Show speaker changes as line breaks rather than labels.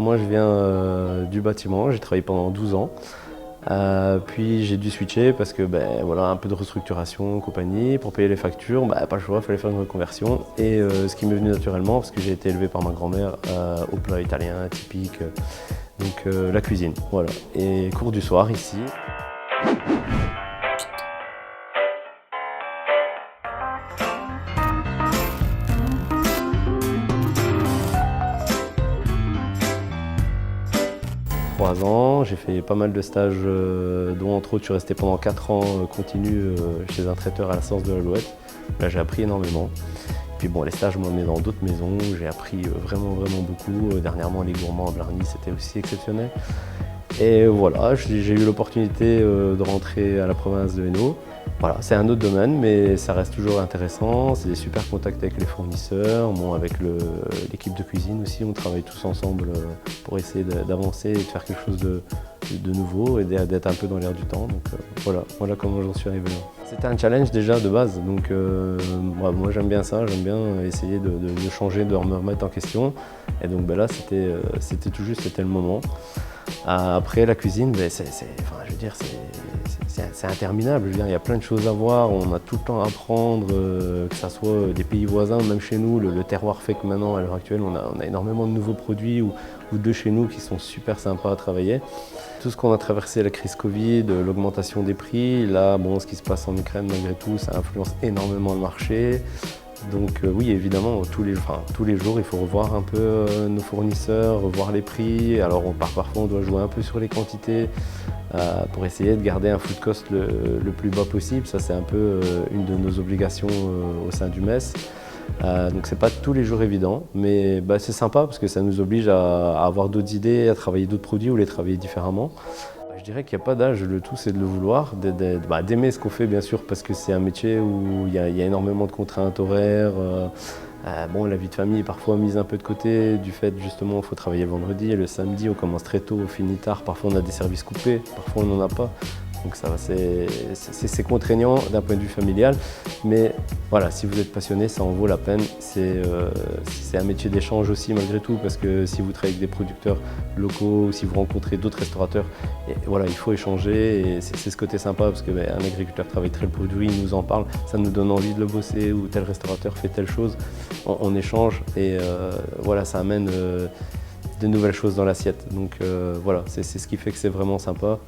moi je viens du bâtiment, j'ai travaillé pendant 12 ans. Puis j'ai dû switcher parce que voilà, un peu de restructuration, compagnie, pour payer les factures, pas le choix, il fallait faire une reconversion. Et ce qui m'est venu naturellement, parce que j'ai été élevé par ma grand-mère au plat italien typique, donc la cuisine, voilà. Et cours du soir ici. 3 ans, j'ai fait pas mal de stages, dont entre autres je suis resté pendant 4 ans continu chez un traiteur à la Source de l'Alouette. Là j'ai appris énormément. Puis bon, les stages m'ont emmené dans d'autres maisons, j'ai appris vraiment beaucoup. Dernièrement les gourmands à Blarny, c'était aussi exceptionnel. Et voilà, j'ai eu l'opportunité de rentrer à la province de Hainaut. Voilà, c'est un autre domaine, mais ça reste toujours intéressant. C'est des super contacts avec les fournisseurs, avec l'équipe de cuisine aussi. On travaille tous ensemble pour essayer d'avancer et de faire quelque chose de nouveau et d'être un peu dans l'air du temps. Donc voilà comment j'en suis arrivé là. C'était un challenge déjà de base, donc moi j'aime bien ça, j'aime bien essayer de changer, de me remettre en question. Et donc là c'était tout juste, c'était le moment. Après la cuisine, c'est interminable. Je veux dire, il y a plein de choses à voir, on a tout le temps à apprendre, que ce soit des pays voisins, même chez nous. Le terroir fait que maintenant, à l'heure actuelle, on a énormément de nouveaux produits ou de chez nous qui sont super sympas à travailler. Tout ce qu'on a traversé, la crise Covid, l'augmentation des prix, là, ce qui se passe en Ukraine, malgré tout, ça influence énormément le marché. Donc oui, évidemment, tous les jours, il faut revoir un peu nos fournisseurs, revoir les prix. Alors parfois, on doit jouer un peu sur les quantités pour essayer de garder un food cost le plus bas possible. Ça, c'est un peu une de nos obligations au sein du MES. Donc c'est pas tous les jours évident, mais c'est sympa parce que ça nous oblige à avoir d'autres idées, à travailler d'autres produits ou les travailler différemment. Je dirais qu'il n'y a pas d'âge, le tout c'est de le vouloir, d'aimer ce qu'on fait bien sûr parce que c'est un métier où il y a énormément de contraintes horaires. La vie de famille est parfois mise un peu de côté du fait justement il faut travailler le vendredi et le samedi, on commence très tôt, on finit tard, parfois on a des services coupés, parfois on n'en a pas. Donc c'est contraignant d'un point de vue familial, mais voilà, si vous êtes passionné, ça en vaut la peine. C'est un métier d'échange aussi malgré tout, parce que si vous travaillez avec des producteurs locaux, si vous rencontrez d'autres restaurateurs, il faut échanger et c'est ce côté sympa parce qu'un agriculteur travaille très le produit, il nous en parle, ça nous donne envie de le bosser ou tel restaurateur fait telle chose, on échange et ça amène de nouvelles choses dans l'assiette. Donc c'est ce qui fait que c'est vraiment sympa.